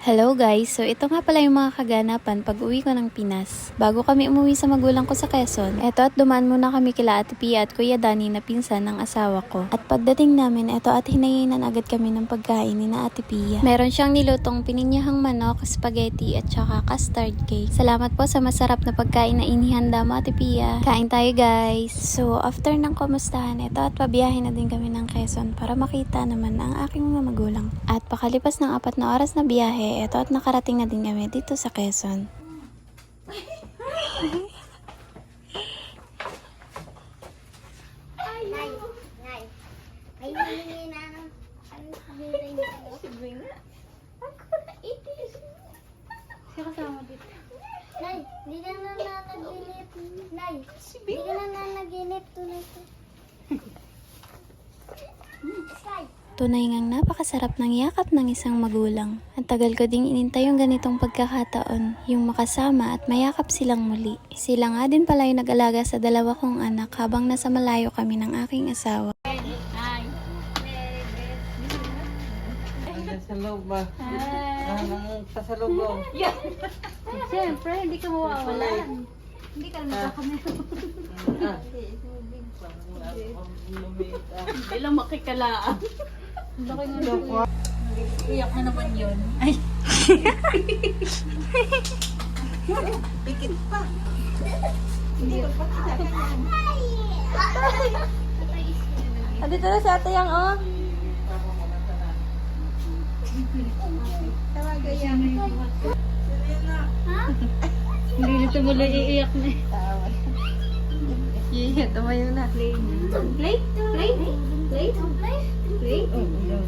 Hello guys! So ito nga pala yung mga kaganapan pag uwi ko ng Pinas. Bago kami umuwi sa magulang ko sa Quezon, eto at dumaan muna kami kila Ate Pia at Kuya Danny na pinsan ng asawa ko. At pagdating namin, eto at hinayinan agad kami ng pagkain ni na Ate Pia. Meron siyang nilutong pininyahang manok, spaghetti at saka custard cake. Salamat po sa masarap na pagkain na inihanda mo Ate Pia. Kain tayo guys! So after ng kumustahan, eto at pabiyahe na din kami ng Quezon para makita naman ang aking mga magulang. At pakalipas ng 4 na oras na biyahe, eto at nakarating na din kami dito sa Quezon. Nay. Ay, humingi na ng sabihin niya. Sabihin nga. Ako na itis. Siya kasama dito. Nay, di ka na nanaginip. Nay, di ka na nanaginip. Tunay ko. Say. Tunay ngang napakasarap ng yakap ng isang magulang. Ang tagal ko ding inintay yung ganitong pagkakataon, yung makasama at mayakap silang muli. Sila nga din pala yung nag-alaga sa 2 kong anak habang nasa malayo kami ng aking asawa. Sa loob ba? Nang pasalubong. Siyempre, hindi ka mawawalan. Hindi ka magkakamera. Hindi lang makikalaan. Laki nga doon. Iyak na naman yun. Ay. Pikit pa. Dito na si Ate Yang, oh. Hindi nito mula iiyak na eh. Yeah, tumayo na. Play? Play? Play? Play? Play? Oh, no.